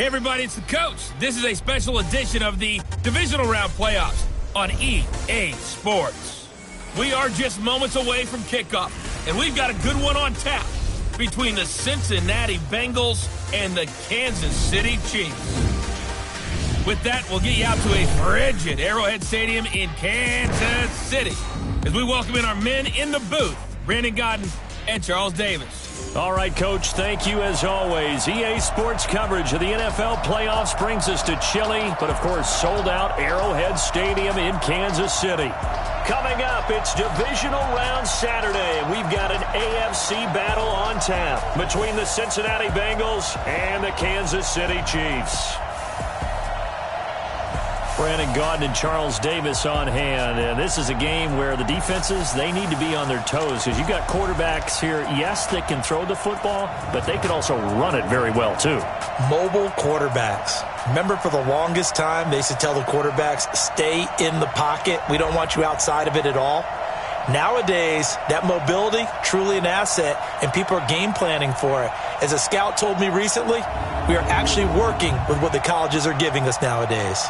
Hey everybody, it's the coach. This is a special edition of the Divisional Round playoffs on EA Sports. We are just moments away from kickoff, and we've got a good one on tap between the Cincinnati Bengals and the Kansas City Chiefs. With that, we'll get you out to a frigid Arrowhead Stadium in Kansas City as we welcome in our men in the booth, Brandon Godden and Charles Davis. All right, Coach, thank you as always. EA Sports coverage of the NFL playoffs brings us to chilly, but of course sold-out Arrowhead Stadium in Kansas City. Coming up, it's Divisional Round Saturday, and we've got an AFC battle on tap between the Cincinnati Bengals and the Kansas City Chiefs. Brandon Godden and Charles Davis on hand. And this is a game where the defenses, they need to be on their toes because you've got quarterbacks here, yes, they can throw the football, but they can also run it very well, too. Mobile quarterbacks. Remember, for the longest time, they used to tell the quarterbacks, stay in the pocket. We don't want you outside of it at all. Nowadays, that mobility, truly an asset, and people are game planning for it. As a scout told me recently, we are actually working with what the colleges are giving us nowadays.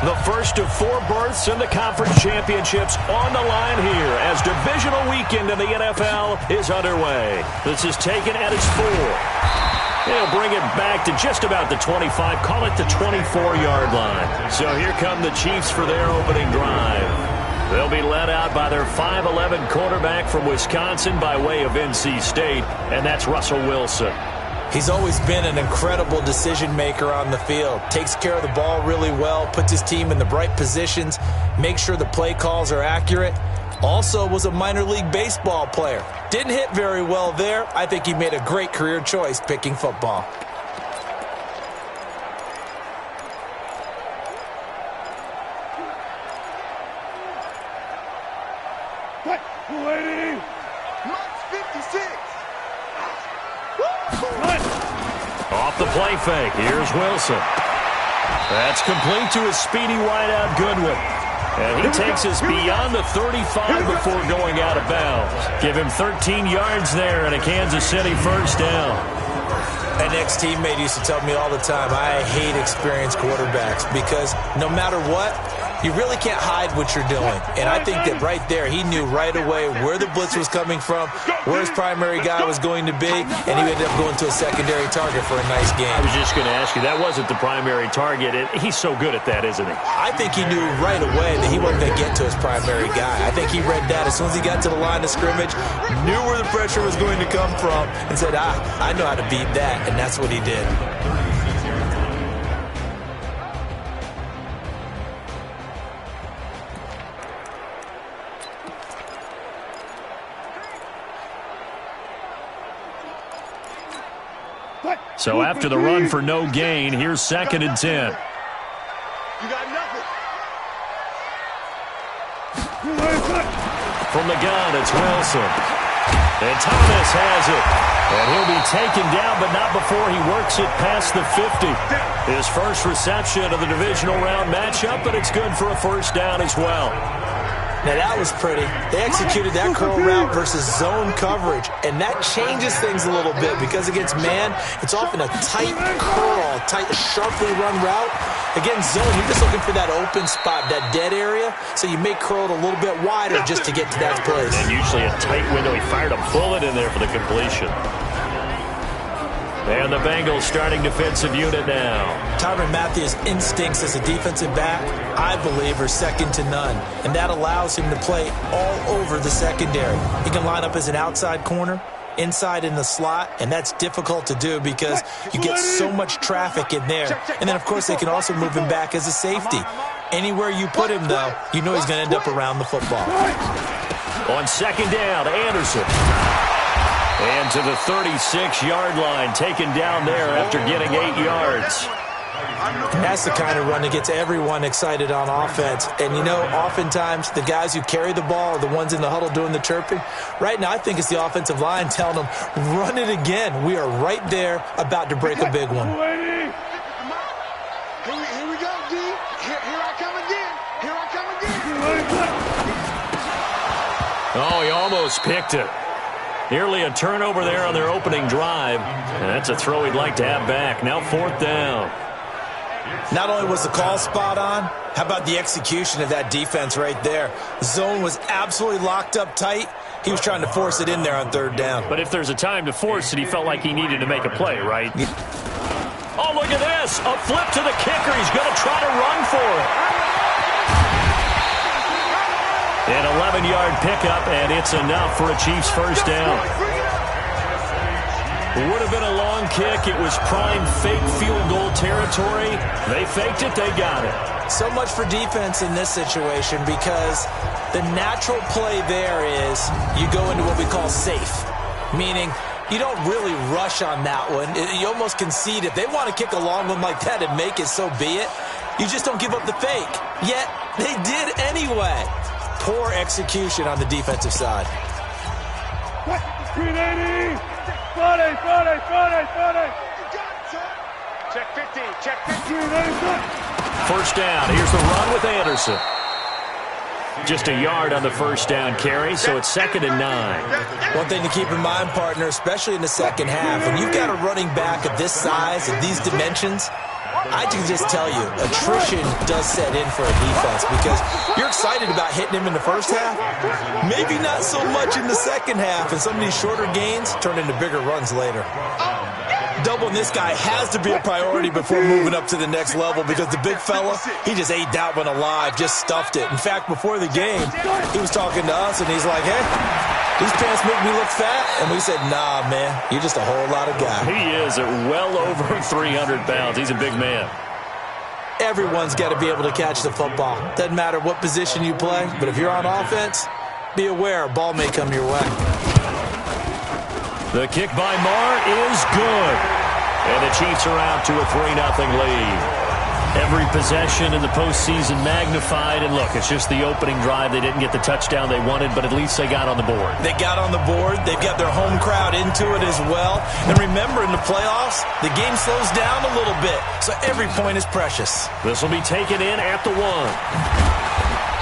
The first of 4 berths in the conference championships on the line here as divisional weekend in the NFL is underway. This is taken at its 4. They'll bring it back to just about the 25, call it the 24-yard line. So here come the Chiefs for their opening drive. They'll be led out by their 5'11 quarterback from Wisconsin by way of NC State, and that's Russell Wilson. He's always been an incredible decision maker on the field. Takes care of the ball really well, puts his team in the right positions, makes sure the play calls are accurate. Also was a minor league baseball player. Didn't hit very well there. I think he made a great career choice picking football. Waiting. Max 56. Off the play fake, here's Wilson. That's complete to his speedy wideout Goodwin. And he takes us beyond the 35 before going out of bounds. Give him 13 yards there and a Kansas City first down. An ex-teammate used to tell me all the time, I hate experienced quarterbacks because no matter what, you really can't hide what you're doing. And I think that right there, he knew right away where the blitz was coming from, where his primary guy was going to be, and he ended up going to a secondary target for a nice game. I was just going to ask you, that wasn't the primary target. He's so good at that, isn't he? I think he knew right away that he wasn't going to get to his primary guy. I think he read that as soon as he got to the line of scrimmage, knew where the pressure was going to come from, and said, I know how to beat that, and that's what he did. So after the run for no gain, here's 2nd and 10. You got nothing. From the gun, it's Wilson. And Thomas has it. And he'll be taken down, but not before he works it past the 50. His first reception of the divisional round matchup, but it's good for a first down as well. Now, that was pretty. They executed that curl route versus zone coverage, and that changes things a little bit because against man, it's often a tight curl, tight, sharply run route. Against zone, you're just looking for that open spot, that dead area, so you may curl it a little bit wider just to get to that place. And usually a tight window. He fired a bullet in there for the completion. And the Bengals starting defensive unit now. Tyrann Mathieu's instincts as a defensive back, I believe, are second to none. And that allows him to play all over the secondary. He can line up as an outside corner, inside in the slot, and that's difficult to do because you get so much traffic in there. And then, of course, they can also move him back as a safety. Anywhere you put him, though, you know he's going to end up around the football. On 2nd down, Anderson. And to the 36-yard line, taken down there after getting 8 yards. That's the kind of run that gets everyone excited on offense. And, you know, oftentimes the guys who carry the ball are the ones in the huddle doing the chirping. Right now, I think it's the offensive line telling them, run it again. We are right there about to break a big one. Here we go, D. Here I come again. Here I come again. Oh, he almost picked it. Nearly a turnover there on their opening drive. And that's a throw he'd like to have back. Now 4th down. Not only was the call spot on, how about the execution of that defense right there? Zone was absolutely locked up tight. He was trying to force it in there on 3rd down. But if there's a time to force it, he felt like he needed to make a play, right? Oh, look at this. A flip to the kicker. He's going to try to run for it. An 11-yard pickup, and it's enough for a Chiefs first down. It would have been a long kick. It was prime fake field goal territory. They faked it. They got it. So much for defense in this situation because the natural play there is you go into what we call safe, meaning you don't really rush on that one. You almost concede. If they want to kick a long one like that and make it, so be it. You just don't give up the fake. Yet they did anyway. Poor execution on the defensive side. 380. 40. Check 50. Check 50. First down. Here's the run with Anderson. Just a yard on the first down carry, so it's 2nd and 9. One thing to keep in mind, partner, especially in the second half, when you've got a running back of this size, of these dimensions, I can just tell you, attrition does set in for a defense because you're excited about hitting him in the first half. Maybe not so much in the second half, and some of these shorter gains turn into bigger runs later. Doubling this guy has to be a priority before moving up to the next level because the big fella, he just ate that one alive, just stuffed it. In fact, before the game, he was talking to us, and he's like, hey, these pants make me look fat. And we said, nah, man, you're just a whole lot of guy. He is at well over 300 pounds. He's a big man. Everyone's got to be able to catch the football. Doesn't matter what position you play, but if you're on offense, be aware a ball may come your way. The kick by Marr is good. And the Chiefs are out to a 3-0 lead. Every possession in the postseason magnified. And look, it's just the opening drive. They didn't get the touchdown they wanted, but at least they got on the board. They got on the board. They've got their home crowd into it as well. And remember, in the playoffs, the game slows down a little bit. So every point is precious. This will be taken in at the 1.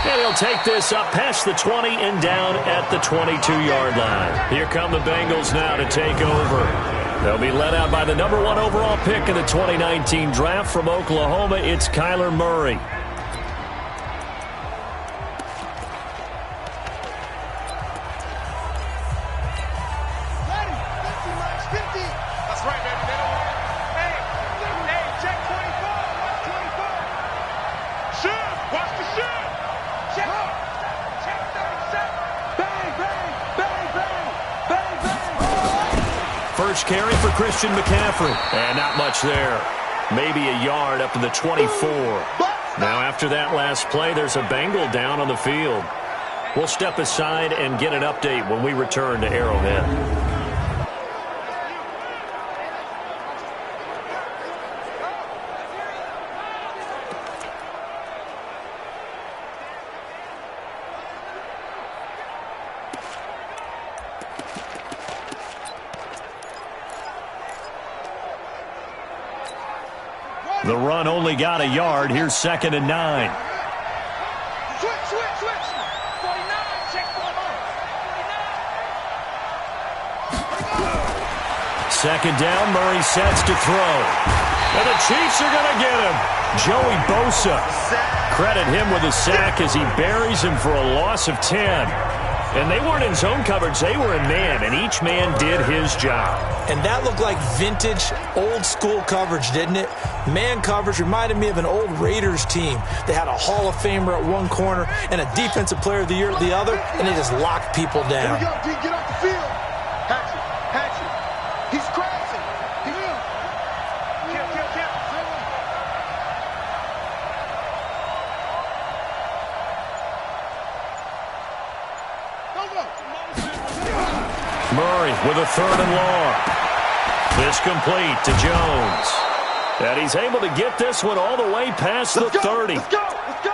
And he'll take this up past the 20 and down at the 22-yard line. Here come the Bengals now to take over. They'll be led out by the number 1 overall pick in the 2019 draft from Oklahoma. It's Kyler Murray. That's right, baby. Hey, check 24. Watch 24. Shoot. Watch the shoot. Check 37. Bang, bang, bang, bang, bang, bang. First carry for Christian McCaffrey. And not much there. Maybe a yard up to the 24. Now after that last play, there's a Bengal down on the field. We'll step aside and get an update when we return to Arrowhead. The run only got a yard. Here's 2nd and 9. Switch. 49, check 49. Second down, Murray sets to throw. And the Chiefs are going to get him. Joey Bosa. Credit him with a sack as he buries him for a loss of 10. And they weren't in zone coverage. They were in man, and each man did his job. And that looked like vintage, old-school coverage, didn't it? Man coverage reminded me of an old Raiders team. They had a Hall of Famer at one corner and a Defensive Player of the Year at the other, and they just locked people down. Here we go, D. Get off the field. Hatchet. He's crashing. Kill. Murray with a 3rd and long. This complete to Jones. And he's able to get this one all the way past the 30. Let's go. Let's go.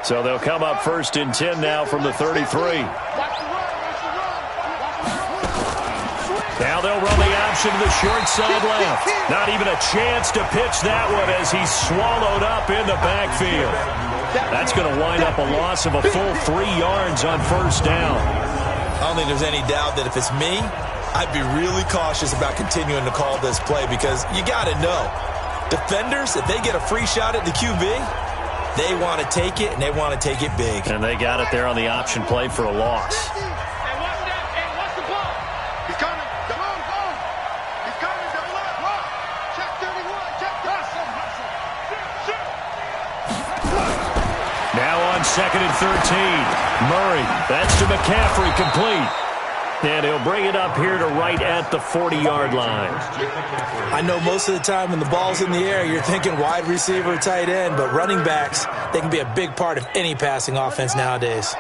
So they'll come up 1st and 10 now from the 33. Now they'll run the option to the short side left. Not even a chance to pitch that one as he's swallowed up in the backfield. That's going to wind up a loss of a full 3 yards on 1st down. I don't think there's any doubt that if it's me, I'd be really cautious about continuing to call this play because you got to know, defenders, if they get a free shot at the QB, they want to take it, and they want to take it big. And they got it there on the option play for a loss. Now on 2nd and 13. Murray, that's to McCaffrey, complete. And he'll bring it up here to right at the 40-yard line. I know most of the time when the ball's in the air, you're thinking wide receiver, tight end, but running backs, they can be a big part of any passing offense nowadays.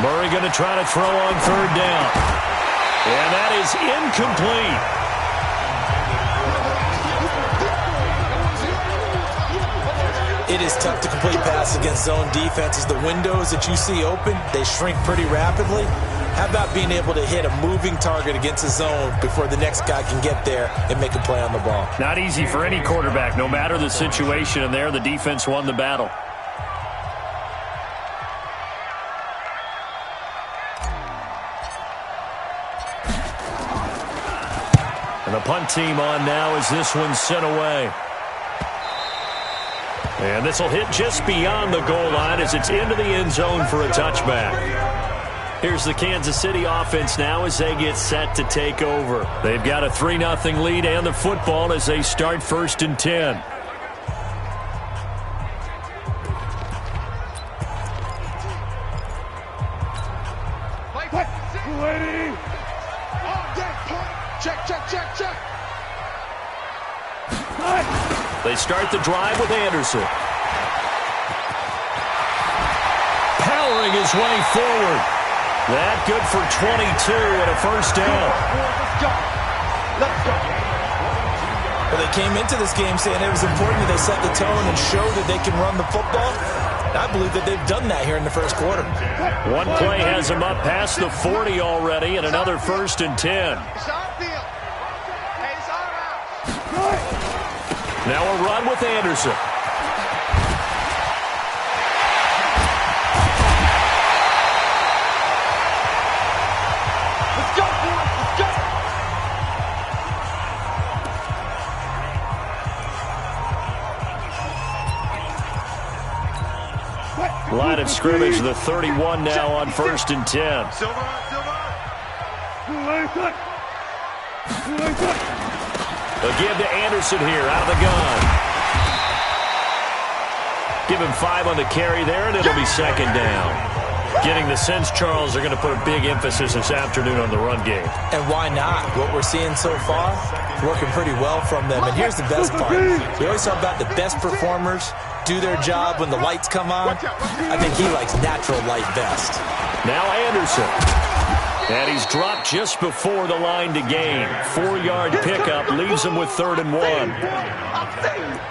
Murray going to try to throw on 3rd down. And that is incomplete. It is tough to complete passes against zone defenses. The windows that you see open, they shrink pretty rapidly. How about being able to hit a moving target against a zone before the next guy can get there and make a play on the ball? Not easy for any quarterback, no matter the situation. And there, the defense won the battle. And the punt team on now as this one's sent away. And this will hit just beyond the goal line as it's into the end zone for a touchback. Here's the Kansas City offense now as they get set to take over. They've got a 3-0 lead and the football as they start 1st and 10. They start the drive with Anderson. Powering his way forward. That good for 22 and a 1st down. Well, they came into this game saying it was important that they set the tone and show that they can run the football. I believe that they've done that here in the 1st quarter. One play has them up past the 40 already and another 1st and 10. Now a run with Anderson. Let's go, boys. Let's go. Line of scrimmage, the 31 now on 1st and 10. They'll give to Anderson here out of the gun. Give him 5 on the carry there, and it'll be 2nd down. Getting the sense, Charles, they're going to put a big emphasis this afternoon on the run game. And why not? What we're seeing so far, working pretty well from them. And here's the best part. We always talk about the best performers do their job when the lights come on. I think he likes natural light best. Now Anderson. And he's dropped just before the line to gain. 4-yard pickup leaves him with 3rd and 1.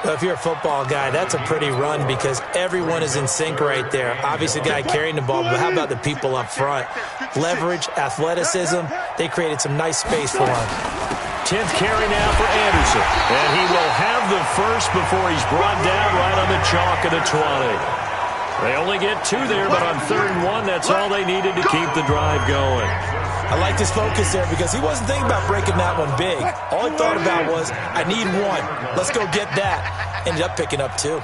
Well, if you're a football guy, that's a pretty run because everyone is in sync right there. Obviously, the guy carrying the ball, but how about the people up front? Leverage, athleticism, they created some nice space for him. 10th carry now for Anderson. And he will have the first before he's brought down right on the chalk of the 20. They only get 2 there, but on 3rd and 1, that's all they needed to keep the drive going. I like his focus there because he wasn't thinking about breaking that one big. All he thought about was, I need 1. Let's go get that. Ended up picking up 2.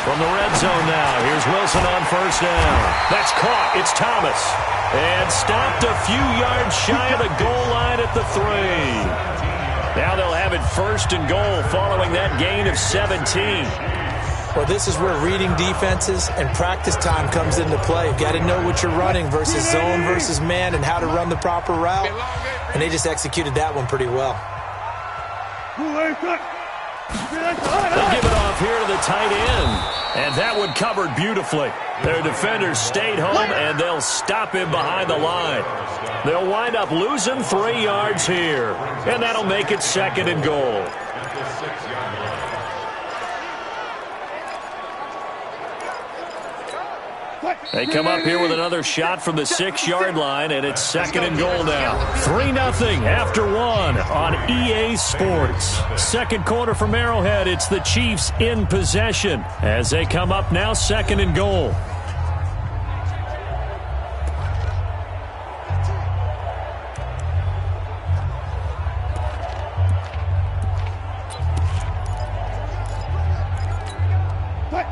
From the red zone now, here's Wilson on first down. That's caught. It's Thomas. And stopped a few yards shy of the goal line at the 3. Now they'll have it first and goal following that gain of 17. Well, this is where reading defenses and practice time comes into play. You've got to know what you're running versus zone versus man and how to run the proper route. And they just executed that one pretty well. They'll give it off here to the tight end. And that one covered beautifully. Their defenders stayed home, and they'll stop him behind the line. They'll wind up losing 3 yards here. And that'll make it second and goal. They come up here with another shot from the 6-yard line, and it's second and goal now. 3-0 after 1 on EA Sports. Second quarter from Arrowhead. It's the Chiefs in possession as they come up now second and goal.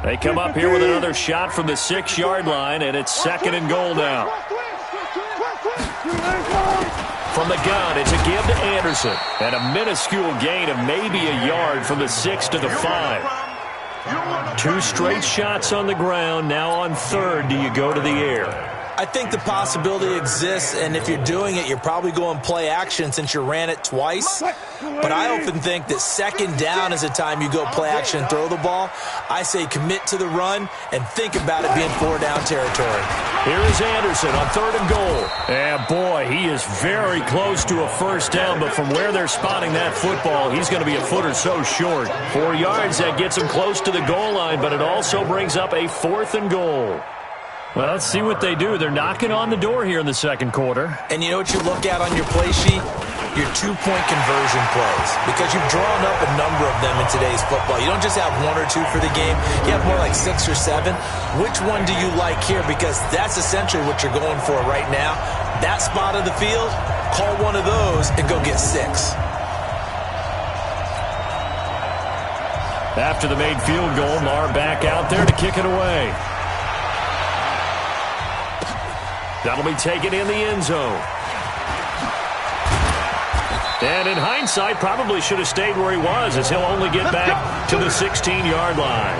They come up here with another shot from the 6-yard line, and it's second and goal now. From the gun, it's a give to Anderson. And a minuscule gain of maybe a yard from the 6 to the 5. 2 straight shots on the ground. Now on third, do you go to the air? I think the possibility exists, and if you're doing it, you're probably going play action since you ran it twice. But I often think that second down is the time you go play action and throw the ball. I say commit to the run and think about it being 4-down territory. Here is Anderson on third and goal. And boy, he is very close to a first down, but from where they're spotting that football, he's going to be a foot or so short. 4 yards, that gets him close to the goal line, but it also brings up a 4th and goal. Well, let's see what they do. They're knocking on the door here in the second quarter. And you know what you look at on your play sheet? Your 2-point conversion plays. Because you've drawn up a number of them in today's football. You don't just have 1 or 2 for the game. You have more like 6 or 7. Which one do you like here? Because that's essentially what you're going for right now. That spot of the field, call one of those and go get 6. After the made field goal, Marr back out there to kick it away. That'll be taken in the end zone. And in hindsight, probably should have stayed where he was, as he'll only get back to the 16-yard line.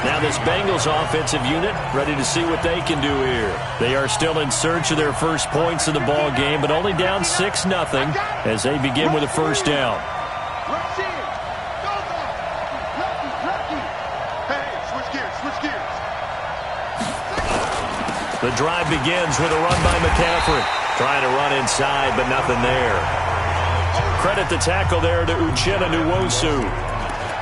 Now this Bengals offensive unit ready to see what they can do here. They are still in search of their first points of the ball game, but only down 6-0 as they begin with a first down. The drive begins with a run by McCaffrey. Trying to run inside, but nothing there. Credit the tackle there to Uchenna Nwosu.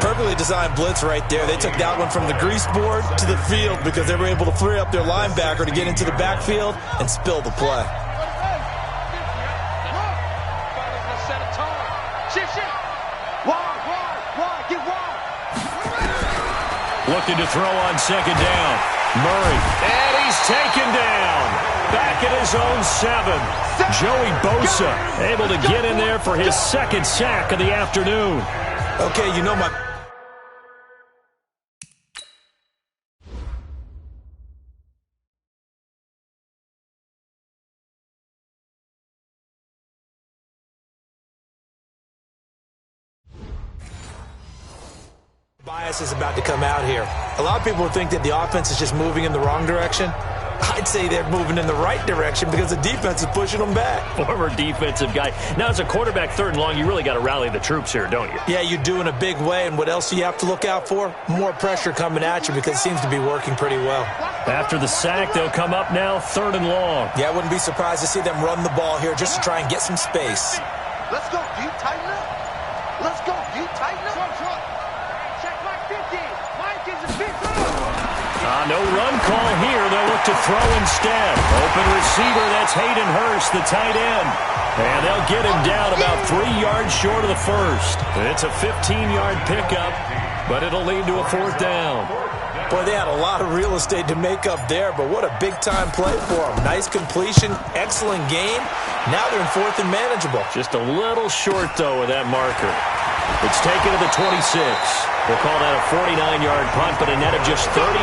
Perfectly designed blitz right there. They took that one from the grease board to the field because they were able to free up their linebacker to get into the backfield and spill the play. Looking to throw on second down. Murray, and he's taken down. Back at his own 7. Joey Bosa able to get in there for his second sack of the afternoon. Okay, you know my... bias is about to come out here. A lot of people think that the offense is just moving in the wrong direction. I'd say they're moving in the right direction because the defense is pushing them back. Former defensive guy. Now, as a quarterback, third and long, you really got to rally the troops here, don't you? Yeah, you do in a big way. And what else do you have to look out for? More pressure coming at you because it seems to be working pretty well. After the sack, they'll come up now third and long. Yeah, I wouldn't be surprised to see them run the ball here just to try and get some space. Let's go. Do you tighten up? Let's go. Do you tighten up? Check my 50. Mike is a big No run call here. They'll look to throw instead. Open receiver, that's Hayden Hurst, the tight end. And they'll get him down about 3 yards short of the first. It's a 15-yard pickup, but it'll lead to a 4th down. Boy, they had a lot of real estate to make up there, but what a big-time play for them. Nice completion, excellent game. Now they're in fourth and manageable. Just a little short, though, with that marker. It's taken to the 26. We'll call that a 49-yard punt, but a net of just 39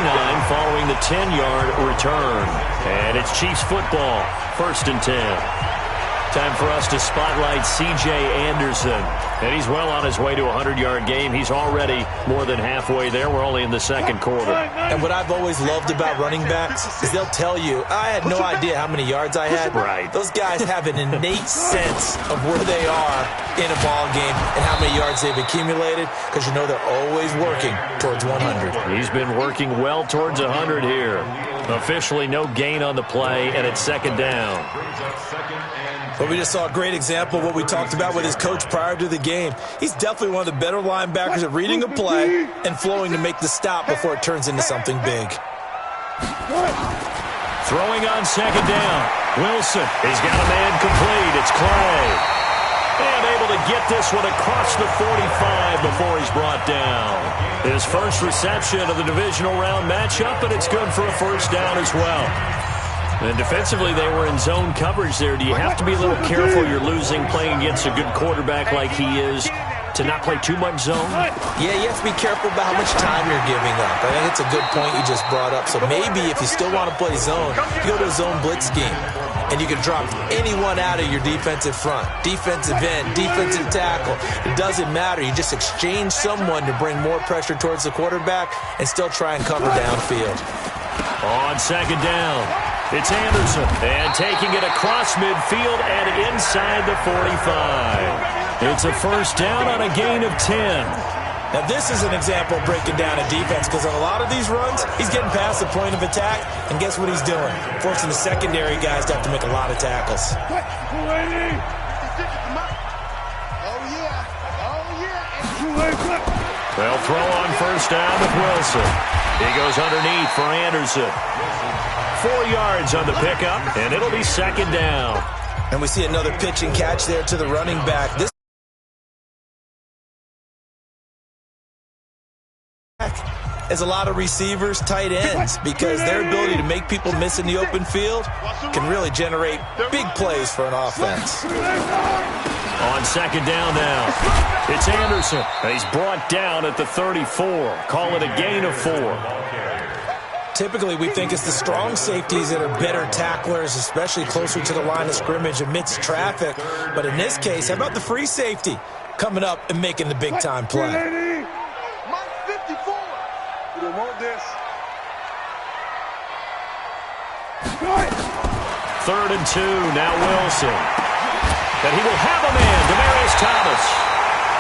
following the 10-yard return. And it's Chiefs football, 1st and 10. Time for us to spotlight C.J. Anderson. And he's well on his way to a 100-yard game. He's already more than halfway there. We're only in the second quarter. And what I've always loved about running backs is they'll tell you, I had no idea how many yards I had. Right. Those guys have an innate sense of where they are in a ball game and how many yards they've accumulated, because you know they're always working towards 100. He's been working well towards 100 here. Officially no gain on the play, and it's second down. But we just saw a great example of what we talked about with his coach prior to the game. He's definitely one of the better linebackers at reading a play and flowing to make the stop before it turns into something big. Throwing on second down. Wilson. He's got a man complete. It's Clay. And able to get this one across the 45 before he's brought down. His first reception of the divisional round matchup, and it's good for a first down as well. And defensively, they were in zone coverage there. Do you have to be a little careful you're losing playing against a good quarterback like he is to not play too much zone? Yeah, you have to be careful about how much time you're giving up. I think it's a good point you just brought up. So maybe if you still want to play zone, you go to a zone blitz scheme. And you can drop anyone out of your defensive front. Defensive end, defensive tackle. It doesn't matter. You just exchange someone to bring more pressure towards the quarterback and still try and cover downfield. On second down, it's Anderson. And taking it across midfield and inside the 45. It's a first down on a gain of 10. Now, this is an example of breaking down a defense, because on a lot of these runs, he's getting past the point of attack, and guess what he's doing? Forcing the secondary guys to have to make a lot of tackles. They'll throw on first down with Wilson. He goes underneath for Anderson. 4 yards on the pickup, and it'll be second down. And we see another pitch and catch there to the running back. This is a lot of receivers, tight ends, because their ability to make people miss in the open field can really generate big plays for an offense. On second down now, it's Anderson. He's brought down at the 34. Call it a gain of 4. Typically, we think it's the strong safeties that are better tacklers, especially closer to the line of scrimmage amidst traffic. But in this case, how about the free safety coming up and making the big-time play? Third and 2, now Wilson. And he will have a man, Demaryius Thomas.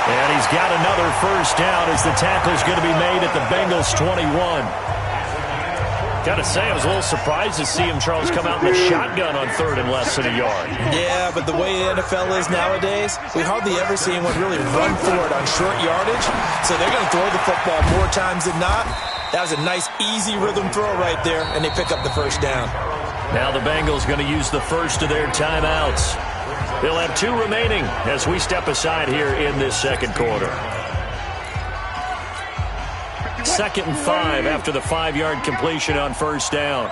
And he's got another first down as the tackle's going to be made at the Bengals 21. Got to say, I was a little surprised to see him, Charles, come out in the shotgun on third and less than a yard. Yeah, but the way the NFL is nowadays, we hardly ever see anyone really run for it on short yardage. So they're going to throw the football more times than not. That was a nice, easy rhythm throw right there, and they pick up the first down. Now the Bengals going to use the first of their timeouts. They'll have 2 remaining as we step aside here in this second quarter. 2nd and 5 after the 5-yard completion on first down.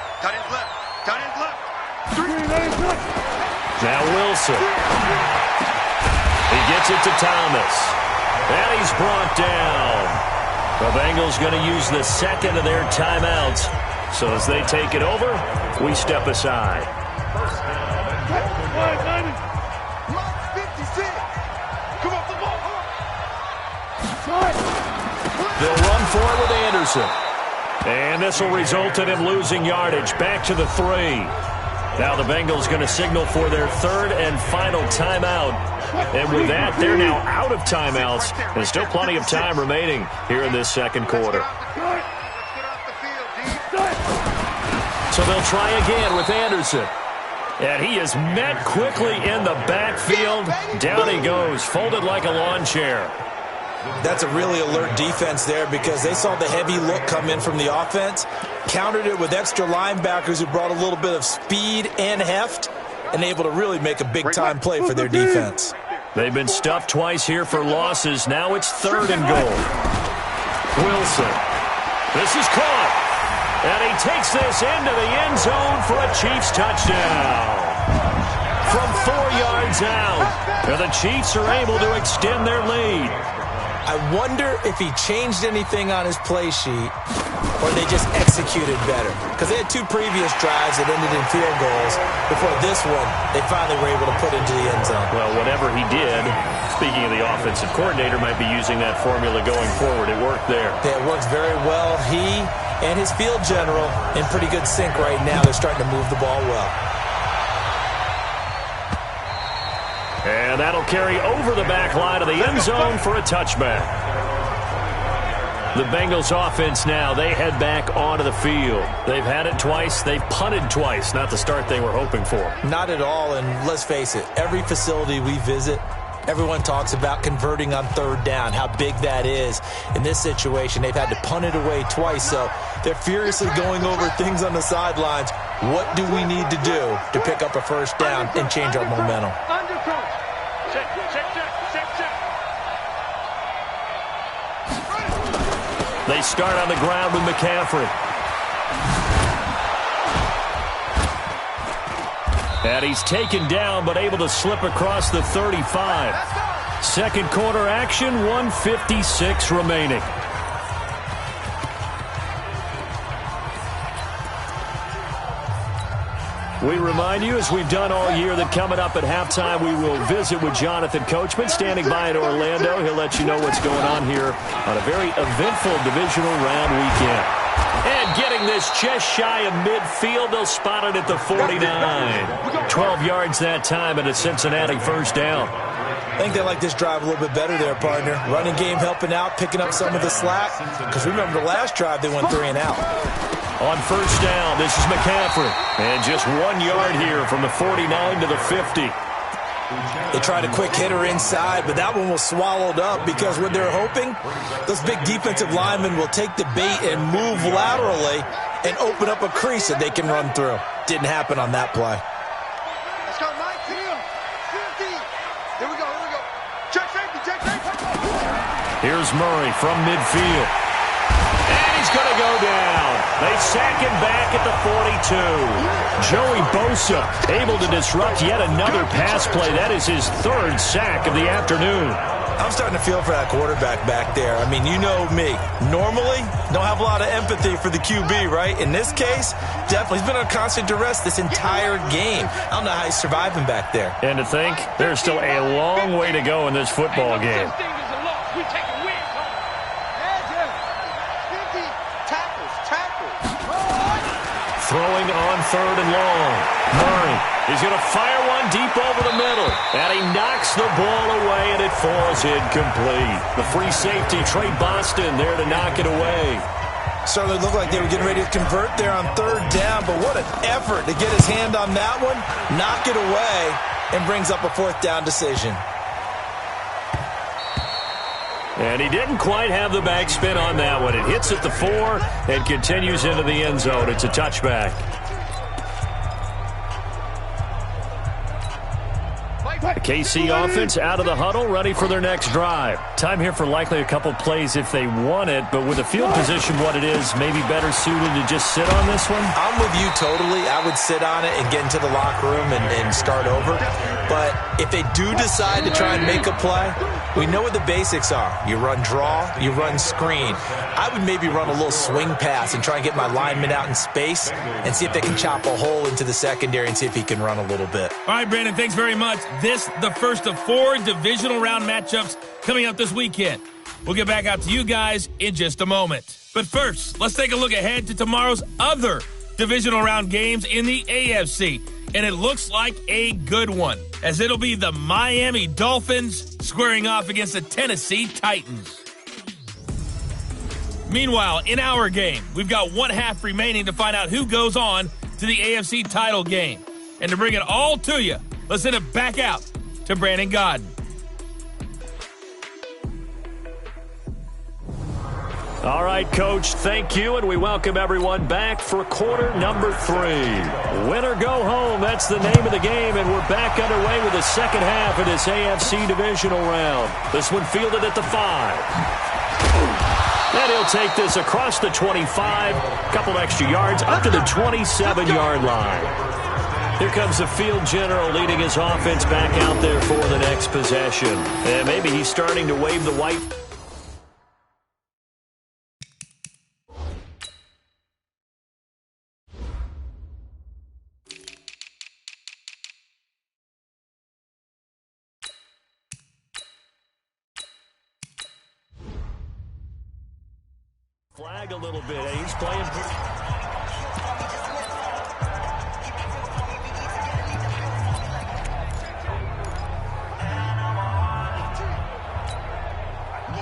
Now Wilson. He gets it to Thomas. And he's brought down. The Bengals going to use the second of their timeouts. So as they take it over, we step aside. They'll run for it with Anderson. And this will result in him losing yardage. Back to the 3. Now the Bengals going to signal for their 3rd and final timeout. And with that, they're now out of timeouts. There's still plenty of time remaining here in this second quarter. So they'll try again with Anderson. And he is met quickly in the backfield. Down he goes, folded like a lawn chair. That's a really alert defense there, because they saw the heavy look come in from the offense, countered it with extra linebackers who brought a little bit of speed and heft, and able to really make a big-time play for their defense. They've been stuffed twice here for losses. Now it's 3rd and goal. Wilson. This is caught. And he takes this into the end zone for a Chiefs touchdown. From 4 yards out, and the Chiefs are able to extend their lead. I wonder if he changed anything on his play sheet or they just executed better. Because they had 2 previous drives that ended in field goals. Before this one, they finally were able to put into the end zone. Well, whatever he did, speaking of the offensive coordinator, might be using that formula going forward. It worked there. Yeah, it works very well. He and his field general in pretty good sync right now. They're starting to move the ball well. And that'll carry over the back line of the end zone for a touchback. The Bengals offense now, they head back onto the field. They've had it twice. They've punted twice. Not the start they were hoping for. Not at all, and let's face it, every facility we visit, everyone talks about converting on 3rd down, how big that is. In this situation, they've had to punt it away twice, so they're furiously going over things on the sidelines. What do we need to do to pick up a 1st down and change our momentum? They start on the ground with McCaffrey. And he's taken down, but able to slip across the 35. Second quarter action, 1:56 remaining. We remind you, as we've done all year, that coming up at halftime, we will visit with Jonathan Coachman, standing by in Orlando. He'll let you know what's going on here on a very eventful divisional round weekend. And getting this just shy of midfield, they'll spot it at the 49. 12 yards that time, and a Cincinnati 1st down. I think they like this drive a little bit better there, partner. Running game helping out, picking up some of the slack. Because remember, the last drive, they went 3 and out. On 1st down, this is McCaffrey. And just 1 yard here from the 49 to the 50. They tried a quick hitter inside, but that one was swallowed up because what they're hoping, those big defensive linemen will take the bait and move laterally and open up a crease that they can run through. Didn't happen on that play. Let's go, Mike. 50. Here we go. Check safety. Here's Murray from midfield. And he's going to go down. They sack him back at the 42. Joey Bosa able to disrupt yet another pass play. That is his 3rd sack of the afternoon. I'm starting to feel for that quarterback back there. I mean, you know me. Normally, don't have a lot of empathy for the QB, right? In this case, definitely. He's been on constant duress this entire game. I don't know how he's surviving back there. And to think, there's still a long way to go in this football game. Throwing on 3rd and long. Murray is going to fire one deep over the middle. And he knocks the ball away, and it falls incomplete. The free safety, Trey Boston, there to knock it away. Certainly looked like they were getting ready to convert there on 3rd down, but what an effort to get his hand on that one, knock it away, and brings up a 4th down decision. And he didn't quite have the backspin on that one. It hits at the 4 and continues into the end zone. It's a touchback. The KC offense out of the huddle, ready for their next drive. Time here for likely a couple plays if they want it, but with the field position what it is, maybe better suited to just sit on this one? I'm with you totally. I would sit on it and get into the locker room and start over. But if they do decide to try and make a play, we know what the basics are. You run draw, you run screen. I would maybe run a little swing pass and try and get my lineman out in space and see if they can chop a hole into the secondary and see if he can run a little bit. All right, Brandon, thanks very much. This, the first of 4 divisional round matchups coming up this weekend. We'll get back out to you guys in just a moment. But first, let's take a look ahead to tomorrow's other divisional round games in the AFC. And it looks like a good one, as it'll be the Miami Dolphins squaring off against the Tennessee Titans. Meanwhile, in our game, we've got 1 half remaining to find out who goes on to the AFC title game. And to bring it all to you, let's send it back out to Brandon Godden. All right, Coach, thank you, and we welcome everyone back for quarter number 3. Win or go home, that's the name of the game, and we're back underway with the second half of this AFC divisional round. This one fielded at the 5. And he'll take this across the 25, a couple extra yards, up to the 27-yard line. Here comes the field general leading his offense back out there for the next possession. And maybe he's starting to wave the white. Flag a little bit. He's playing.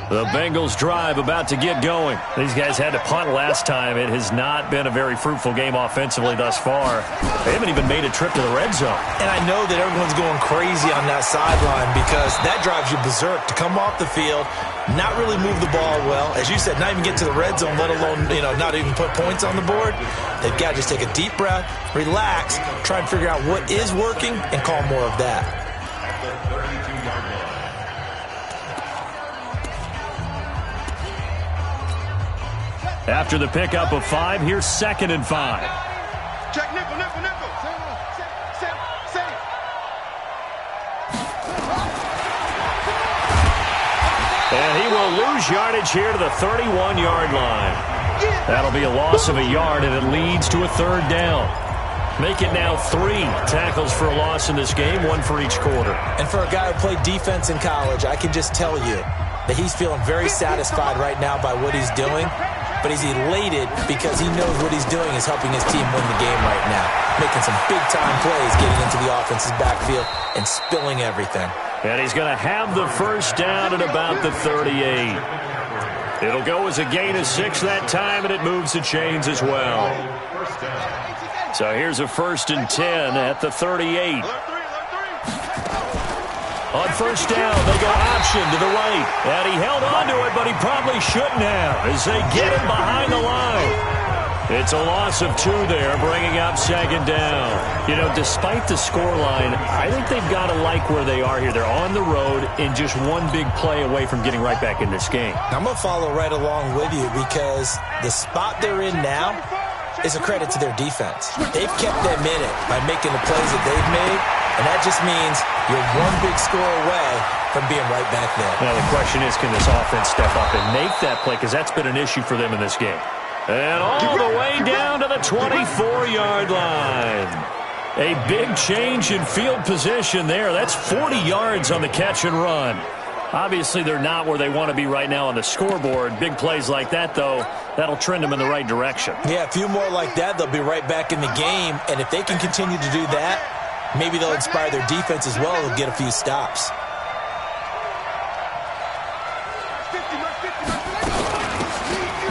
The Bengals drive about to get going. These guys had to punt last time. It has not been a very fruitful game offensively thus far. They haven't even made a trip to the red zone. And I know that everyone's going crazy on that sideline because that drives you berserk to come off the field, not really move the ball well. As you said, not even get to the red zone, let alone, not even put points on the board. They've got to just take a deep breath, relax, try and figure out what is working, and call more of that. After the pickup of 5, here's 2nd and 5. Check nickel, nickel, nickel. Save. And he will lose yardage here to the 31-yard line. That'll be a loss of a yard, and it leads to a 3rd down. Make it now 3 tackles for a loss in this game, 1 for each quarter. And for a guy who played defense in college, I can just tell you that he's feeling very satisfied right now by what he's doing. But he's elated because he knows what he's doing is helping his team win the game right now. Making some big-time plays, getting into the offense's backfield, and spilling everything. And he's going to have the 1st down at about the 38. It'll go as a gain of 6 that time, and it moves the chains as well. So here's a 1st and 10 at the 38. On 1st down, they go option to the right. And he held on to it, but he probably shouldn't have as they get him behind the line. It's a loss of 2 there, bringing up 2nd down. Despite the scoreline, I think they've got to like where they are here. They're on the road and just one big play away from getting right back in this game. I'm going to follow right along with you because the spot they're in now is a credit to their defense. They've kept them in it by making the plays that they've made. And that just means you're one big score away from being right back there. Now, the question is, can this offense step up and make that play? Because that's been an issue for them in this game. And all the way down to the 24-yard line. A big change in field position there. That's 40 yards on the catch and run. Obviously, they're not where they want to be right now on the scoreboard. Big plays like that, though, that'll trend them in the right direction. Yeah, a few more like that, they'll be right back in the game. And if they can continue to do that, maybe they'll inspire their defense as well. They'll get a few stops.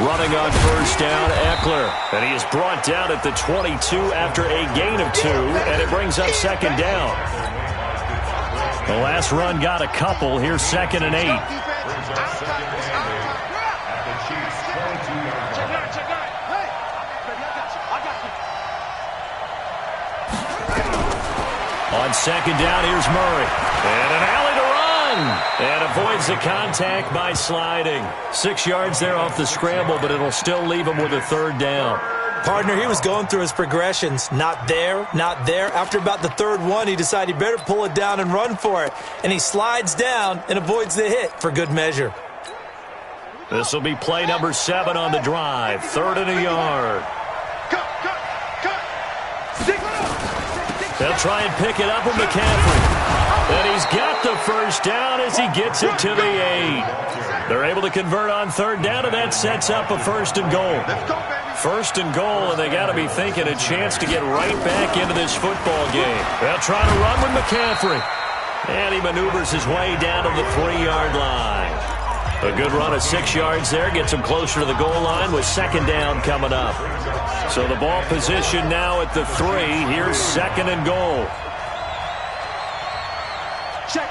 Running on 1st down, Eckler. And he is brought down at the 22 after a gain of 2, and it brings up 2nd down. The last run got a couple. Here's 2nd and 8. On 2nd down, here's Murray. And an alley to run. And avoids the contact by sliding. 6 yards there off the scramble, but it'll still leave him with a 3rd down. Partner, he was going through his progressions. Not there, not there. After about the 3rd one, he decided he better pull it down and run for it. And he slides down and avoids the hit for good measure. This will be play number 7 on the drive. 3rd and a yard. They'll try and pick it up with McCaffrey. And he's got the 1st down as he gets it to the 8. They're able to convert on 3rd down, and that sets up a 1st and goal. 1st and goal, and they got to be thinking a chance to get right back into this football game. They'll try to run with McCaffrey. And he maneuvers his way down to the 3-yard line. A good run of 6 yards there gets him closer to the goal line with 2nd down coming up. So the ball position now at the 3. Here's 2nd and goal. Check.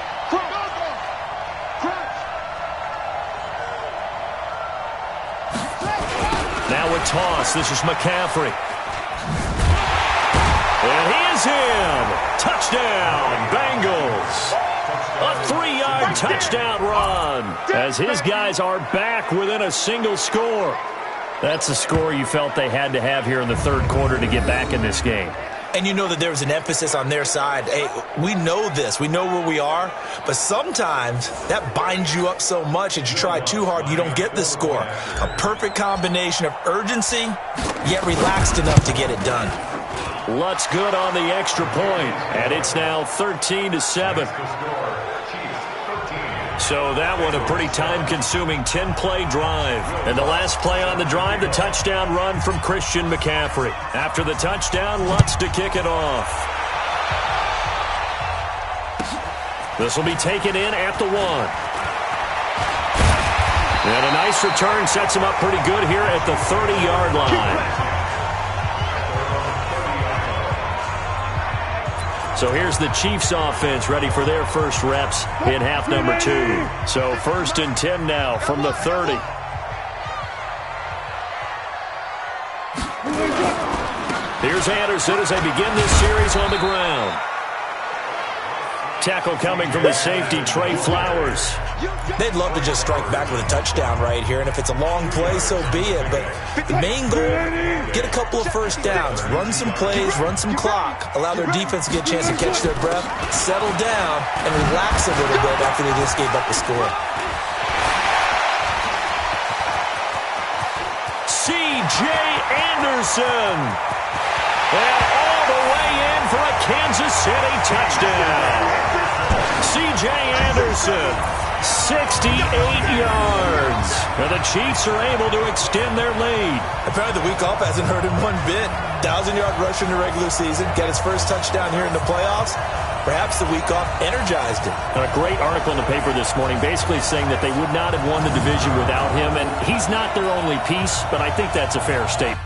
Now a toss. This is McCaffrey. And he is in. Touchdown, Bengals. A 3-yard touchdown run as his guys are back within a single score. That's the score you felt they had to have here in the third quarter to get back in this game. And you know that there was an emphasis on their side. Hey, we know this. We know where we are. But sometimes that binds you up so much that you try too hard, you don't get the score. A perfect combination of urgency, yet relaxed enough to get it done. Lutz good on the extra point, and it's now 13-7. So that one a pretty time-consuming 10-play drive. And the last play on the drive, the touchdown run from Christian McCaffrey. After the touchdown, Lutz to kick it off. This will be taken in at the 1. And a nice return sets him up pretty good here at the 30-yard line. So here's the Chiefs offense ready for their first reps in half number 2. So 1st and 10 now from the 30. Here's Anderson as they begin this series on the ground. Tackle coming from the safety, Trey Flowers. They'd love to just strike back with a touchdown right here, and if it's a long play, so be it. But the main goal, get a couple of first downs, run some plays, run some clock, allow their defense to get a chance to catch their breath, settle down, and relax a little bit after they just gave up the score. C.J. Anderson. And all the way in for a Kansas City touchdown. C.J. Anderson, 68 yards. And the Chiefs are able to extend their lead. Apparently the week off hasn't hurt him one bit. 1,000-yard rush in the regular season. Got his first touchdown here in the playoffs. Perhaps the week off energized him. A great article in the paper this morning basically saying that they would not have won the division without him. And he's not their only piece, but I think that's a fair statement.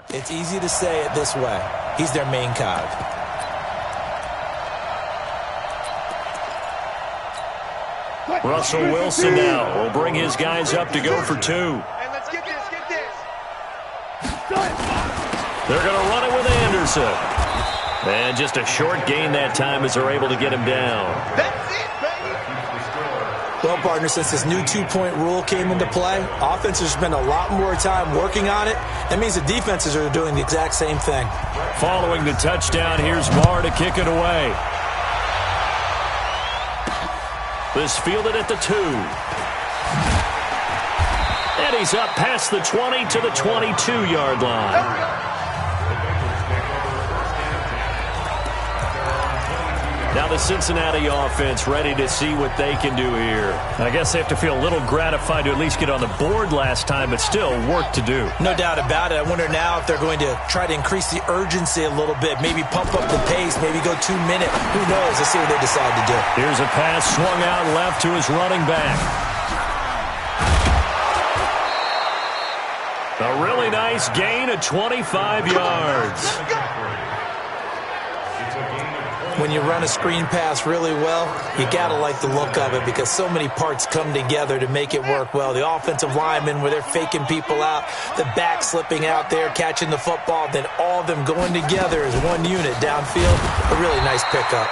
It's easy to say it this way. He's their main cog. Russell Wilson now will bring his guys up to go for 2. Hey, let's get this, get this. They're going to run it with Anderson. And just a short gain that time as they're able to get him down. That's it, baby. Well, partner, since this new two-point rule came into play, offenses spend a lot more time working on it. That means the defenses are doing the exact same thing. Following the touchdown, here's Marr to kick it away. This fielded at the 2. And he's up past the 20 to the 22-yard line. Now the Cincinnati offense ready to see what they can do here. I guess they have to feel a little gratified to at least get on the board last time, but still work to do. No doubt about it. I wonder now if they're going to try to increase the urgency a little bit, maybe pump up the pace, maybe go 2 minute. Who knows? Let's see what they decide to do. Here's a pass swung out left to his running back. A really nice gain of 25 yards. When you run a screen pass really well, you got to like the look of it because so many parts come together to make it work well. The offensive linemen, where they're faking people out, the back slipping out there, catching the football, then all of them going together as one unit downfield. A really nice pickup.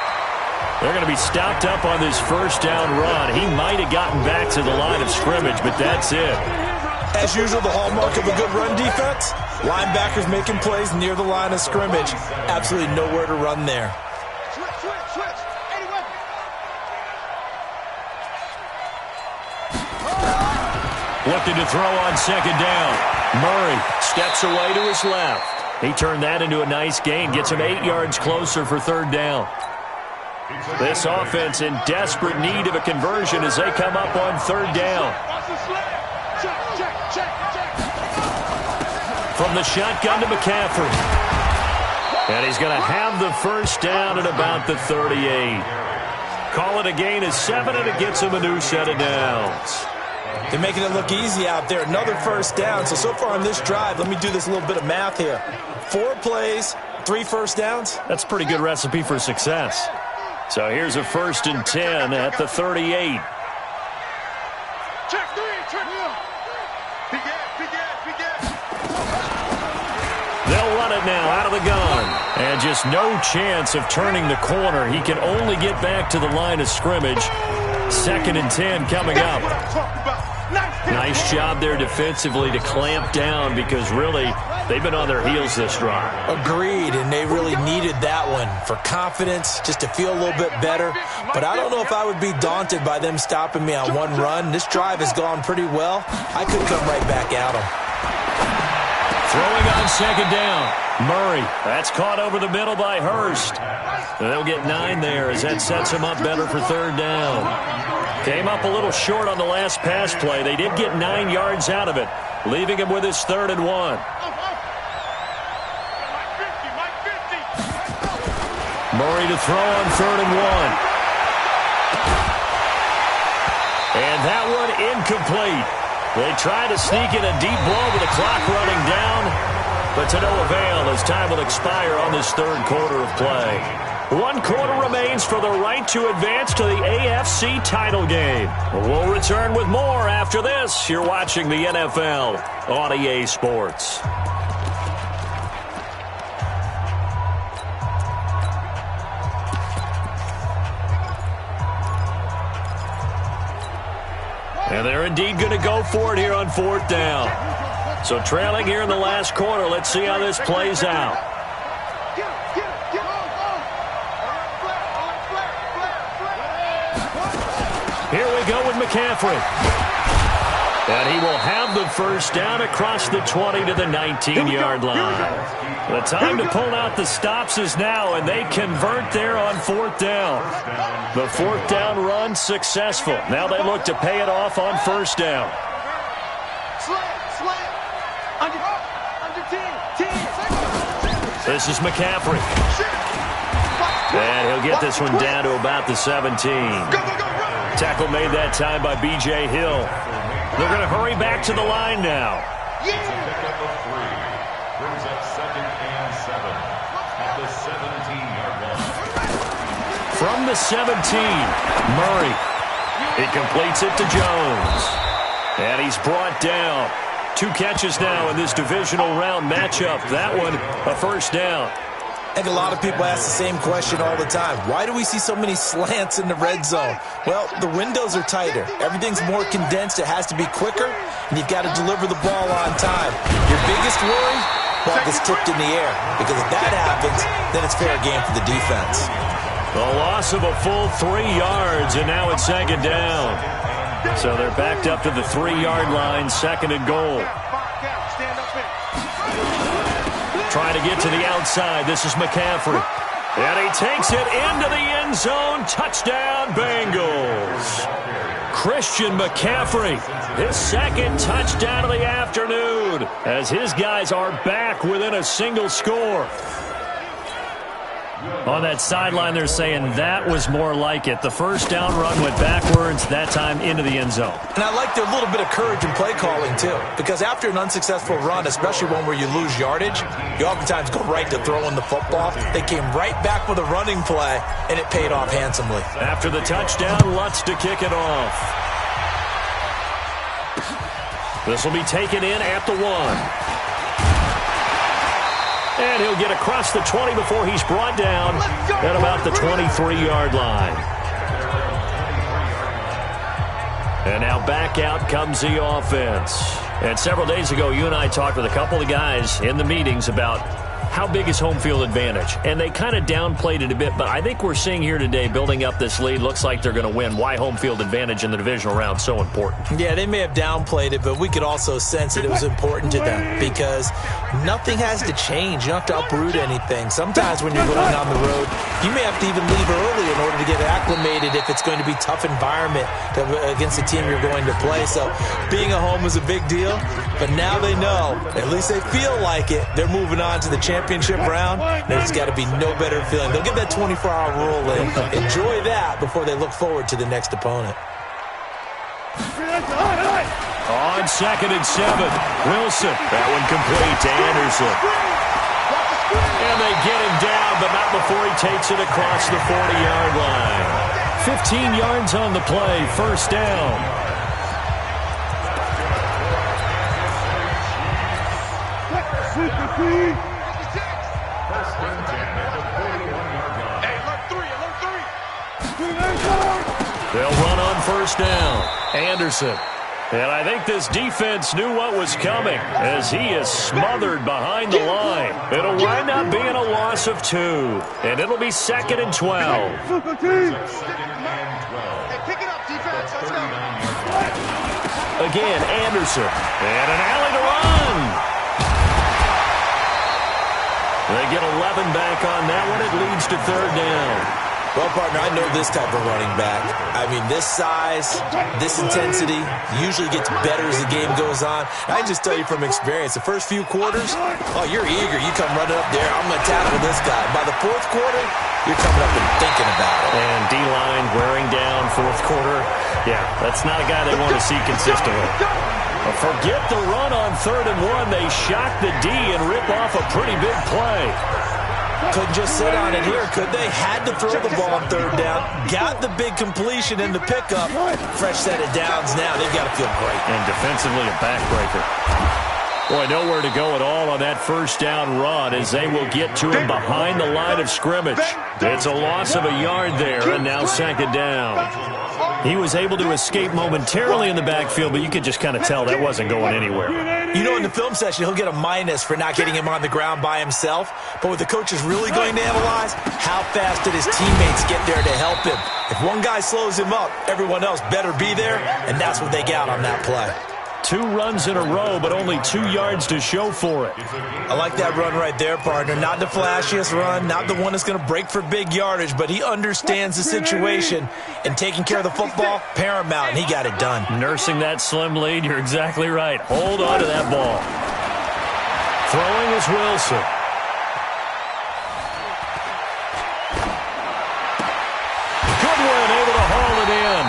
They're going to be stopped up on this first down run. He might have gotten back to the line of scrimmage, but that's it. As usual, the hallmark of a good run defense, linebackers making plays near the line of scrimmage. Absolutely nowhere to run there. Looking to throw on second down. Murray steps away to his left. He turned that into a nice gain. Gets him 8 yards closer for third down. This offense in desperate need of a conversion as they come up on third down. From the shotgun to McCaffrey. And he's going to have the first down at about the 38. Call it a gain of 7, and it gets him a new set of downs. They're making it look easy out there. Another first down. So far on this drive, let me do this little bit of math here. 4 plays, 3 first downs. That's a pretty good recipe for success. So here's a 1st and 10 at the 38. Check 3, check 1. They'll run it now out of the gun. And just no chance of turning the corner. He can only get back to the line of scrimmage. 2nd and 10 coming up. Nice job there defensively to clamp down because really they've been on their heels this drive. Agreed, and they really needed that one for confidence, just to feel a little bit better. But I don't know if I would be daunted by them stopping me on one run. This drive has gone pretty well. I could come right back at them. Throwing on 2nd down. Murray. That's caught over the middle by Hurst. They'll get 9 there as that sets him up better for 3rd down. Came up a little short on the last pass play. They did get 9 yards out of it, leaving him with his 3rd and 1. Murray to throw on 3rd and 1. And that one incomplete. They try to sneak in a deep blow with the clock running down, but to no avail as time will expire on this 3rd quarter of play. 1 quarter remains for the right to advance to the AFC title game. We'll return with more after this. You're watching the NFL on EA Sports. And they're indeed going to go for it here on 4th down. So trailing here in the last quarter. Let's see how this plays out. Here we go with McCaffrey. And he will have the first down across the 20 to the 19-yard line. The time to pull out the stops is now, and they convert there on 4th down. The 4th down run successful. Now they look to pay it off on 1st down. This is McCaffrey. And he'll get this one down to about the 17. Tackle made that time by B.J. Hill. They're going to hurry back to the line now. From the 17, Murray. He completes it to Jones. And he's brought down. 2 catches now in this divisional round matchup. That one, a 1st down. I think a lot of people ask the same question all the time. Why do we see so many slants in the red zone? Well, the windows are tighter. Everything's more condensed. It has to be quicker, and you've got to deliver the ball on time. Your biggest worry? Ball gets tipped in the air, because if that happens, then it's fair game for the defense. The loss of a full 3 yards, and now it's 2nd down. So they're backed up to the 3-yard line, 2nd and goal. Trying to get to the outside. This is McCaffrey. And he takes it into the end zone. Touchdown, Bengals. Christian McCaffrey, his 2nd touchdown of the afternoon, as his guys are back within a single score. On that sideline, they're saying that was more like it. The 1st down run went backwards, that time into the end zone. And I like their little bit of courage in play calling, too. Because after an unsuccessful run, especially one where you lose yardage, you oftentimes go right to throwing the football. They came right back with a running play, and it paid off handsomely. After the touchdown, Lutz to kick it off. This will be taken in at the 1. And he'll get across the 20 before he's brought down at about the 23-yard line. And now back out comes the offense. And several days ago, you and I talked with a couple of the guys in the meetings about how big is home field advantage? And they kind of downplayed it a bit, but I think we're seeing here today, building up this lead, looks like they're going to win. Why home field advantage in the divisional round so important? Yeah, they may have downplayed it, but we could also sense that it was important to them because nothing has to change. You don't have to uproot anything. Sometimes when you're going on the road, you may have to even leave early in order to get acclimated if it's going to be a tough environment against the team you're going to play. So being at home is a big deal, but now they know, at least they feel like it, they're moving on to the championship round. There's got to be no better feeling. They'll get that 24-hour rule in. Enjoy that before they look forward to the next opponent. On 2nd and 7, Wilson. That one complete to Anderson. And they get him down, but not before he takes it across the 40-yard line. 15 yards on the play, first down. They'll run on first down. Anderson. And I think this defense knew what was coming as he is smothered behind the line. It'll wind up being a loss of 2. And it'll be 2nd and 12. Again, Anderson. And an alley to run. They get 11 back on that one. It leads to 3rd down. Well, partner, I know this type of running back. I mean, this size, this intensity usually gets better as the game goes on. I can just tell you from experience, the first few quarters, oh, you're eager. You come running up there, I'm going to tackle this guy. By the 4th quarter, you're coming up and thinking about it. And D-line wearing down 4th quarter. Yeah, that's not a guy they want to see consistently. Forget the run on 3rd and 1. They shock the D and rip off a pretty big play. Couldn't just sit on it here, could they? Had to throw the ball on 3rd down. Got the big completion in the pickup. Fresh set of downs now. They've got to feel great. And defensively, a backbreaker. Boy, nowhere to go at all on that first down run as they will get to him behind the line of scrimmage. It's a loss of a yard there, and now 2nd down. He was able to escape momentarily in the backfield, but you could just kind of tell that wasn't going anywhere. You know, in the film session, he'll get a minus for not getting him on the ground by himself. But what the coach is really going to analyze, how fast did his teammates get there to help him? If one guy slows him up, everyone else better be there, and that's what they got on that play. 2 runs in a row, but only 2 yards to show for it. I like that run right there, partner. Not the flashiest run, not the one that's going to break for big yardage, but he understands the situation, and taking care of the football, paramount, and he got it done. Nursing that slim lead, you're exactly right. Hold on to that ball. Throwing is Wilson. Good one, able to haul it in.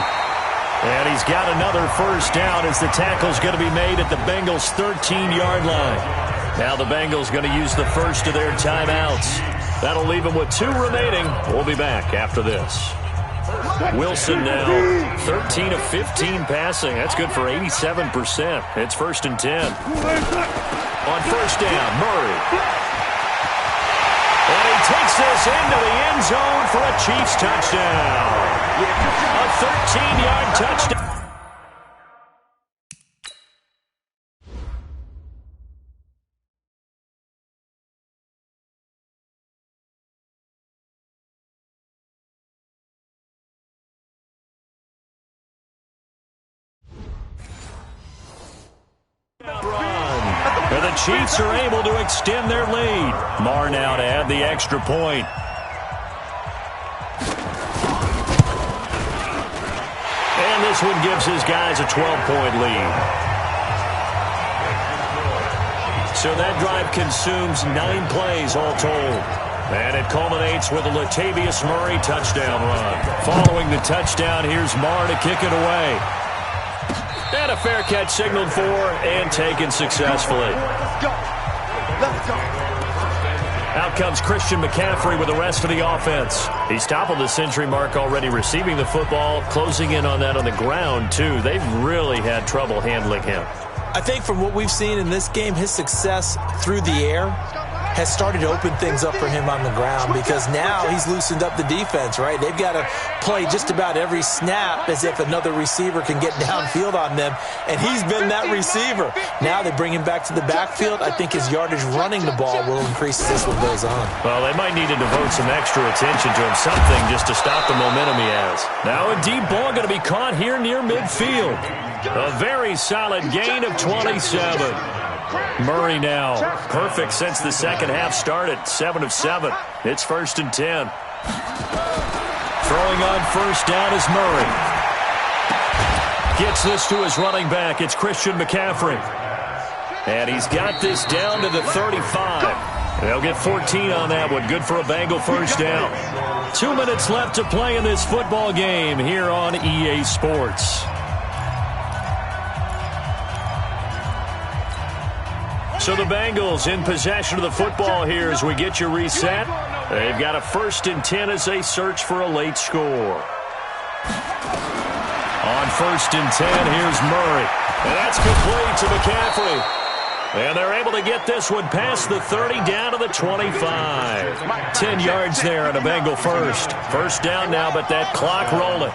And he's got another first down as the tackle's going to be made at the Bengals' 13-yard line. Now the Bengals going to use the first of their timeouts. That'll leave them with 2 remaining. We'll be back after this. Wilson now 13 of 15 passing. That's good for 87%. It's 1st and 10. On first down, Murray. And he takes this into the end zone for a Chiefs touchdown. A 13-yard touchdown. And the Chiefs are able to extend their lead. Marr now to add the extra point. And this one gives his guys a 12-point lead. So that drive consumes 9 plays all told. And it culminates with a Latavius Murray touchdown run. Following the touchdown, here's Marr to kick it away. And a fair catch signaled for and taken successfully. Let's go. Let's go. Out comes Christian McCaffrey with the rest of the offense. He's toppled the century mark already receiving the football, closing in on that on the ground, too. They've really had trouble handling him. I think from what we've seen in this game, his success through the air has started to open things up for him on the ground, because now he's loosened up the defense, right? They've got to play just about every snap as if another receiver can get downfield on them, and he's been that receiver. Now they bring him back to the backfield. I think his yardage running the ball will increase as this one goes on. Well, they might need to devote some extra attention to him, something just to stop the momentum he has. Now a deep ball going to be caught here near midfield. A very solid gain of 27. Murray now, perfect since the second half started, 7 of 7. It's 1st and 10. Throwing on first down is Murray. Gets this to his running back. It's Christian McCaffrey. And he's got this down to the 35. They'll get 14 on that one. Good for a Bengal first down. 2 minutes left to play in this football game here on EA Sports. So the Bengals in possession of the football here as we get you reset. They've got a 1st and 10 as they search for a late score. On 1st and 10, here's Murray. And that's complete to McCaffrey. And they're able to get this one past the 30 down to the 25. 10 yards there and a Bengal first. First down now, but that clock rolling.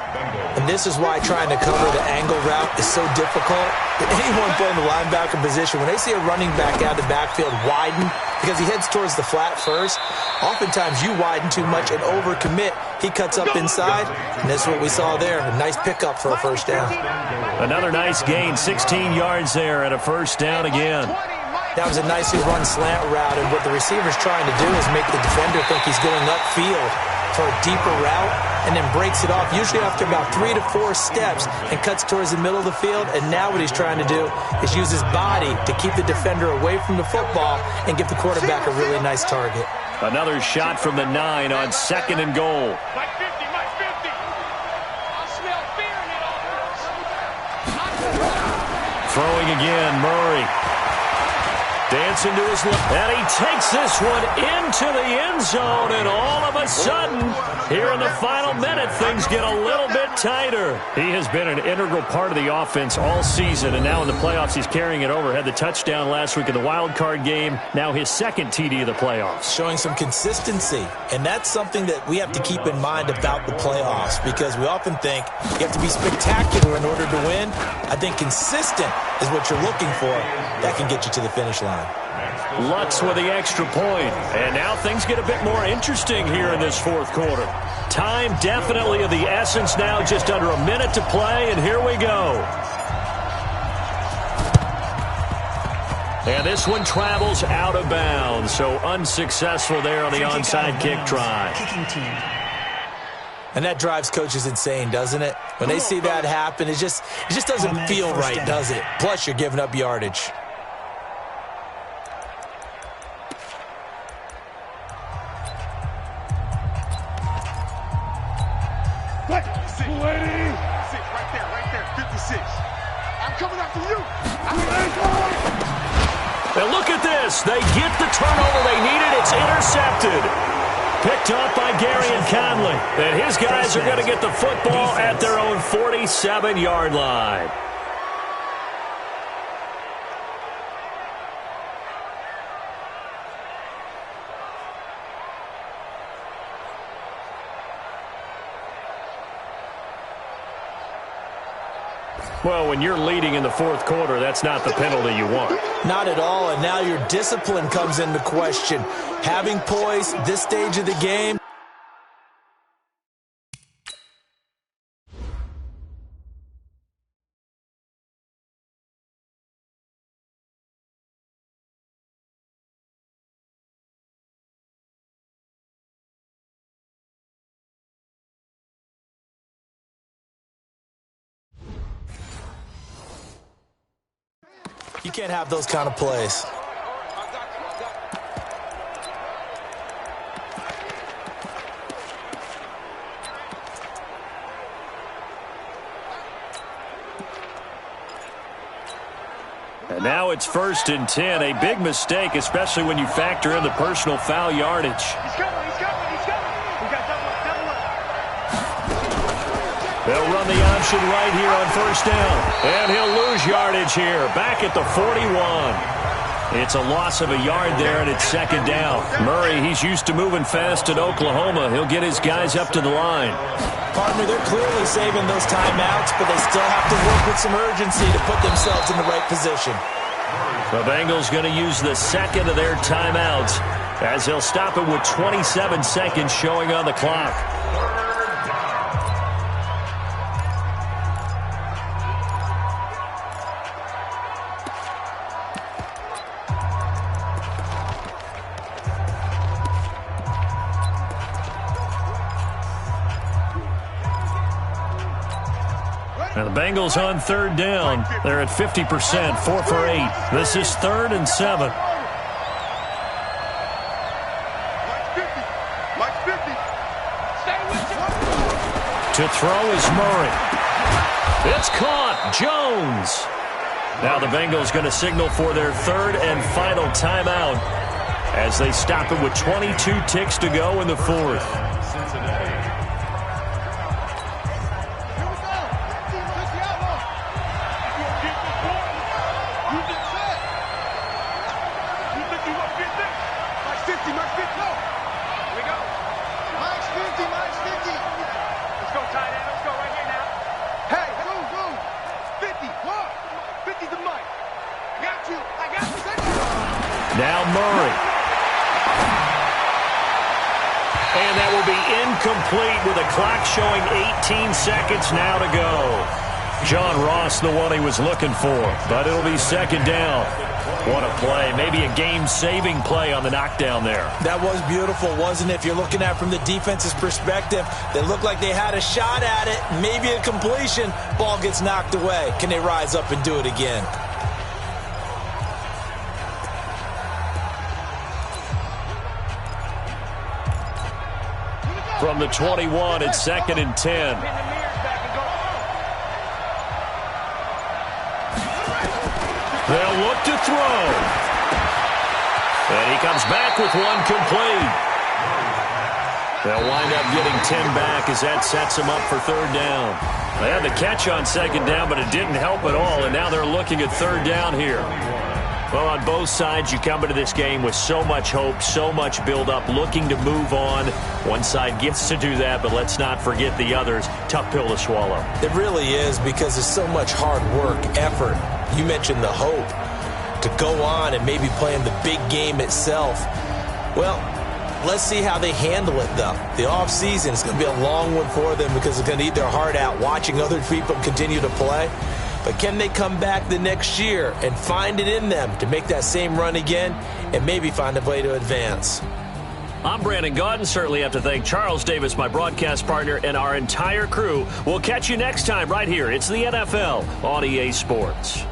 And this is why trying to cover the angle route is so difficult. Anyone playing the linebacker position, when they see a running back out of the backfield widen, because he heads towards the flat first, oftentimes you widen too much and overcommit. He cuts up inside, and that's what we saw there. A nice pickup for a first down. Another nice gain, 16 yards there and a first down again. That was a nicely run slant route, and what the receiver's trying to do is make the defender think he's going upfield for a deeper route, and then breaks it off, usually after about 3 to 4 steps, and cuts towards the middle of the field. And now what he's trying to do is use his body to keep the defender away from the football and give the quarterback a really nice target. Another shot from the 9 on 2nd and goal. Mike 50, Mike 50. I smell fear in it all. Throwing again, Murray. Dancing to his left, and he takes this one into the end zone, and all of a sudden, here in the final minute, things get a little bit tighter. He has been an integral part of the offense all season, and now in the playoffs, he's carrying it over. Had the touchdown last week in the wild card game, now his 2nd TD of the playoffs. Showing some consistency, and that's something that we have to keep in mind about the playoffs, because we often think you have to be spectacular in order to win. I think consistent is what you're looking for. That can get you to the finish line. Lutz with the extra point. And now things get a bit more interesting here in this 4th quarter. Time definitely of the essence now, just under a minute to play, and here we go. And this one travels out of bounds, so unsuccessful there on the onside kick try. And that drives coaches insane, doesn't it? When they see that happen, it just doesn't feel right, does it? Plus, you're giving up yardage. Right there, 56. I'm coming after you. And look at this. They get the turnover they needed. It's intercepted. Picked up by Gary and Conley. And his guys are going to get the football at their own 47-yard line. Well, when you're leading in the 4th quarter, that's not the penalty you want. Not at all, and now your discipline comes into question. Having poise this stage of the game. You can't have those kind of plays. And now it's 1st and 10. A big mistake, especially when you factor in the personal foul yardage. He's coming. We got double up. They'll run the option right here on 1st down. And he'll lose yardage here, back at the 41. It's a loss of a yard there, and it's second down. Murray, he's used to moving fast at Oklahoma. He'll get his guys up to the line. Partner, they're clearly saving those timeouts, but they still have to work with some urgency to put themselves in the right position. The Bengals going to use the second of their timeouts as they'll stop it with 27 seconds showing on the clock. And the Bengals on third down. They're at 50%, 4 for 8. This is 3rd and 7. To throw is Murray. It's caught. Jones. Now the Bengals going to signal for their 3rd and final timeout as they stop it with 22 ticks to go in the 4th. Now Murray. And that will be incomplete with a clock showing 18 seconds now to go. John Ross, the one he was looking for, but it'll be second down. What a play. Maybe a game-saving play on the knockdown there. That was beautiful, wasn't it? If you're looking at it from the defense's perspective, they looked like they had a shot at it, maybe a completion. Ball gets knocked away. Can they rise up and do it again? From the 21, it's 2nd and 10. They'll look to throw. And he comes back with one complete. They'll wind up getting 10 back as that sets him up for 3rd down. They had the catch on 2nd down, but it didn't help at all, and now they're looking at 3rd down here. Well, on both sides, you come into this game with so much hope, so much build-up, looking to move on. One side gets to do that, but let's not forget the others. Tough pill to swallow. It really is, because there's so much hard work, effort. You mentioned the hope to go on and maybe play in the big game itself. Well, let's see how they handle it, though. The offseason is going to be a long one for them because they're going to eat their heart out watching other people continue to play. But can they come back the next year and find it in them to make that same run again and maybe find a way to advance? I'm Brandon Gaudin. Certainly have to thank Charles Davis, my broadcast partner, and our entire crew. We'll catch you next time right here. It's the NFL on EA Sports.